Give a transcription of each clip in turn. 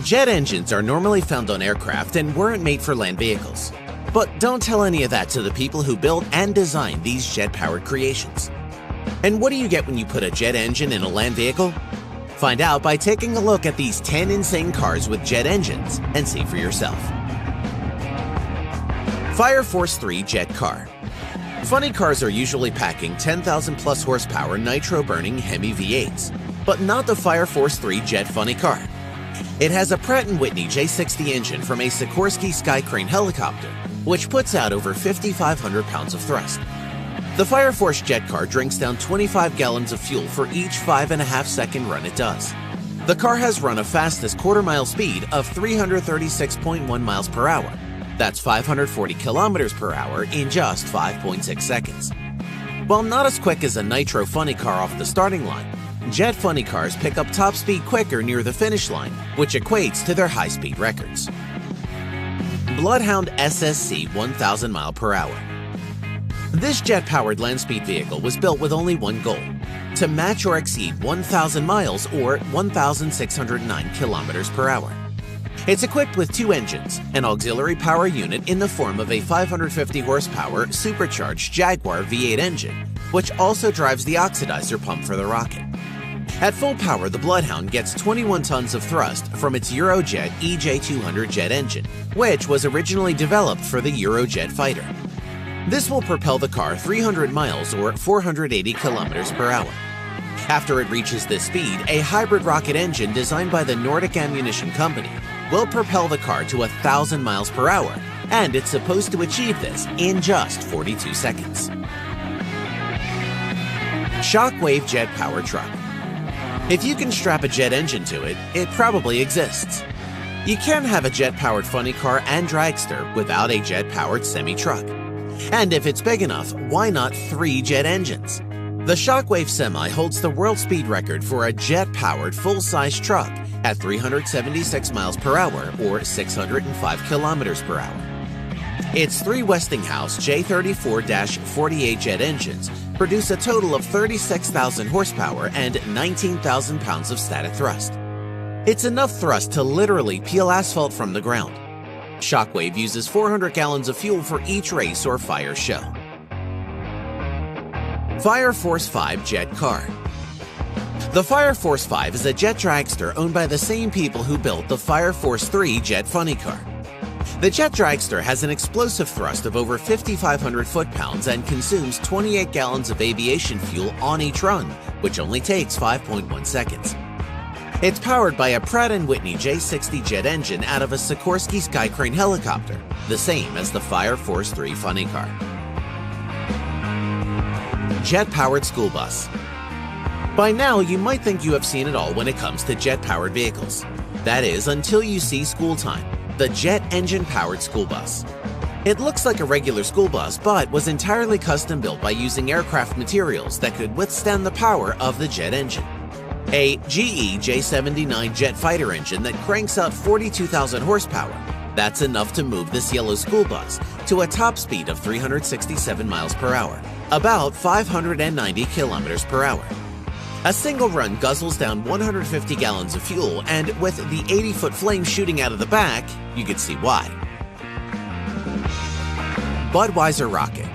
Jet engines are normally found on aircraft and weren't made for land vehicles. But don't tell any of that to the people who built and designed these jet-powered creations. And what do you get when you put a jet engine in a land vehicle? Find out by taking a look at these 10 insane cars with jet engines and see for yourself. Fire Force 3 Jet Car. Funny cars are usually packing 10,000 plus horsepower nitro-burning Hemi V8s, but not the Fire Force 3 Jet Funny Car. It has a Pratt & Whitney J60 engine from a Sikorsky Skycrane helicopter, which puts out over 5,500 pounds of thrust. The Fire Force Jet Car drinks down 25 gallons of fuel for each 5.5-second run it does. The car has run a fastest quarter-mile speed of 336.1 miles per hour. That's 540 kilometers per hour in just 5.6 seconds. While not as quick as a nitro funny car off the starting line, jet funny cars pick up top speed quicker near the finish line, which equates to their high-speed records. Bloodhound SSC 1,000 mile per hour. This jet-powered land speed vehicle was built with only one goal: to match or exceed 1,000 miles or 1,609 kilometers per hour. It's equipped with two engines, an auxiliary power unit in the form of a 550 horsepower supercharged Jaguar V8 engine, which also drives the oxidizer pump for the rocket. At full power, the Bloodhound gets 21 tons of thrust from its Eurojet EJ200 jet engine, which was originally developed for the Eurojet fighter. This will propel the car 300 miles or 480 kilometers per hour. After it reaches this speed, a hybrid rocket engine designed by the Nordic Ammunition Company will propel the car to 1,000 miles per hour, and it's supposed to achieve this in just 42 seconds. Shockwave Jet Power Truck. If you can strap a jet engine to it, it probably exists. You can have a jet-powered funny car and dragster without a jet-powered semi-truck. And if it's big enough, why not 3 jet engines? The Shockwave Semi holds the world speed record for a jet-powered full-size truck at 376 miles per hour or 605 kilometers per hour. Its 3 Westinghouse J34-48 jet engines produce a total of 36,000 horsepower and 19,000 pounds of static thrust. It's enough thrust to literally peel asphalt from the ground. Shockwave uses 400 gallons of fuel for each race or fire show. Fire Force 5 Jet Car. The Fire Force 5 is a jet dragster owned by the same people who built the Fire Force 3 Jet Funny Car. The jet dragster has an explosive thrust of over 5,500 foot-pounds and consumes 28 gallons of aviation fuel on each run, which only takes 5.1 seconds. It's powered by a Pratt & Whitney J60 jet engine out of a Sikorsky Skycrane helicopter, the same as the Fire Force 3 Funny Car. Jet-powered school bus. By now, you might think you have seen it all when it comes to jet-powered vehicles. That is, until you see School Time, the jet engine-powered school bus. It looks like a regular school bus, but was entirely custom-built by using aircraft materials that could withstand the power of the jet engine. A GE J79 jet fighter engine that cranks out 42,000 horsepower. That's enough to move this yellow school bus to a top speed of 367 miles per hour, about 590 kilometers per hour. A single run guzzles down 150 gallons of fuel, and with the 80-foot flame shooting out of the back, you can see why. Budweiser Rocket.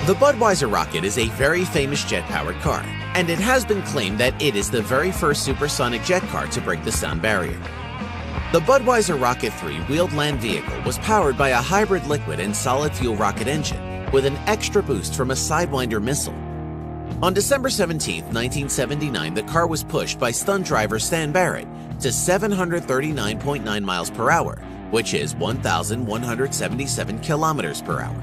The Budweiser Rocket is a very famous jet-powered car, and it has been claimed that it is the very first supersonic jet car to break the sound barrier. The Budweiser Rocket 3 wheeled land vehicle was powered by a hybrid liquid and solid fuel rocket engine with an extra boost from a Sidewinder missile. On December 17, 1979, the car was pushed by stunt driver Stan Barrett to 739.9 miles per hour, which is 1,177 kilometers per hour.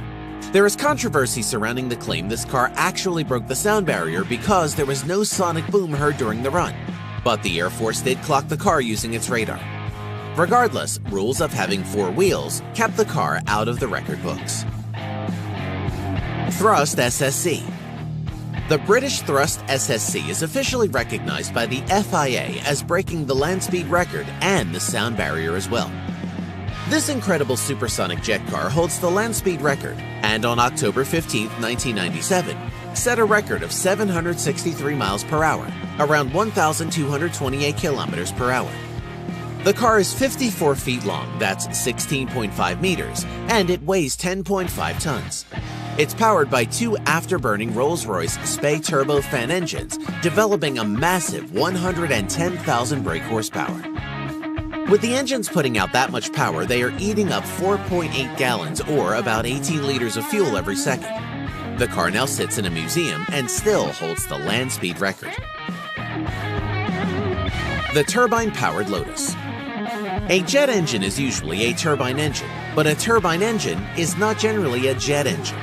There is controversy surrounding the claim this car actually broke the sound barrier because there was no sonic boom heard during the run, but the Air Force did clock the car using its radar. Regardless, rules of having 4 wheels kept the car out of the record books. Thrust SSC. The British Thrust SSC is officially recognized by the FIA as breaking the land speed record and the sound barrier as well. This incredible supersonic jet car holds the land speed record, and on October 15, 1997, set a record of 763 miles per hour, around 1,228 kilometers per hour. The car is 54 feet long, that's 16.5 meters, and it weighs 10.5 tons. It's powered by two afterburning Rolls-Royce Spey turbofan engines, developing a massive 110,000 brake horsepower. With the engines putting out that much power, they are eating up 4.8 gallons or about 18 liters of fuel every second. The car now sits in a museum and still holds the land speed record. The turbine-powered Lotus. A jet engine is usually a turbine engine, but a turbine engine is not generally a jet engine.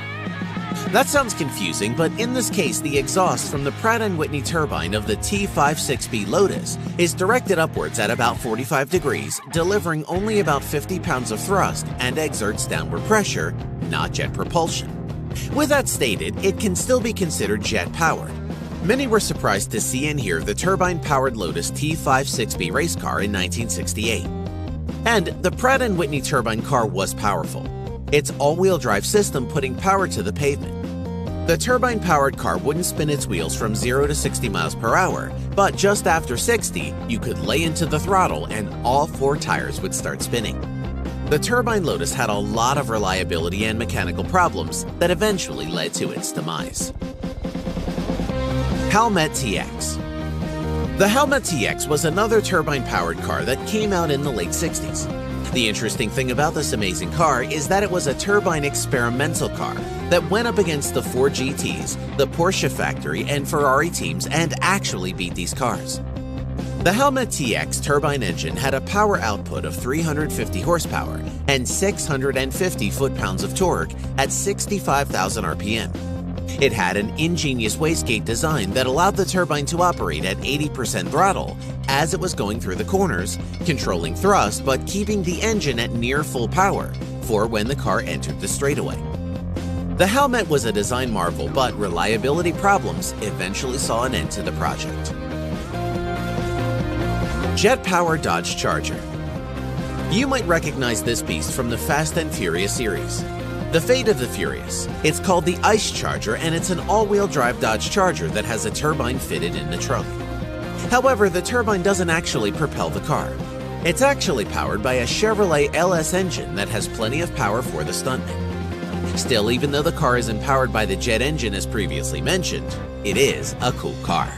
That sounds confusing, but in this case, the exhaust from the Pratt & Whitney turbine of the T56B Lotus is directed upwards at about 45 degrees, delivering only about 50 pounds of thrust and exerts downward pressure, not jet propulsion. With that stated, it can still be considered jet-powered. Many were surprised to see and hear the turbine-powered Lotus T56B race car in 1968. And the Pratt & Whitney turbine car was powerful, its all-wheel drive system putting power to the pavement. The turbine-powered car wouldn't spin its wheels from 0 to 60 miles per hour, but just after 60, you could lay into the throttle and all four tires would start spinning. The turbine Lotus had a lot of reliability and mechanical problems that eventually led to its demise. Howmet TX. The Howmet TX was another turbine-powered car that came out in the late 60s. The interesting thing about this amazing car is that it was a turbine experimental car that went up against the Ford GTs, the Porsche factory, and Ferrari teams and actually beat these cars. The Howmet TX turbine engine had a power output of 350 horsepower and 650 foot-pounds of torque at 65,000 RPM. It had an ingenious wastegate design that allowed the turbine to operate at 80% throttle as it was going through the corners, controlling thrust but keeping the engine at near full power for when the car entered the straightaway. The Howmet was a design marvel, but reliability problems eventually saw an end to the project. Jet-powered Dodge Charger. You might recognize this beast from the Fast and Furious series. The Fate of the Furious. It's called the Ice Charger, and it's an all-wheel drive Dodge Charger that has a turbine fitted in the trunk. However, the turbine doesn't actually propel the car. It's actually powered by a Chevrolet LS engine that has plenty of power for the stuntman. Still, even though the car isn't powered by the jet engine as previously mentioned, it is a cool car.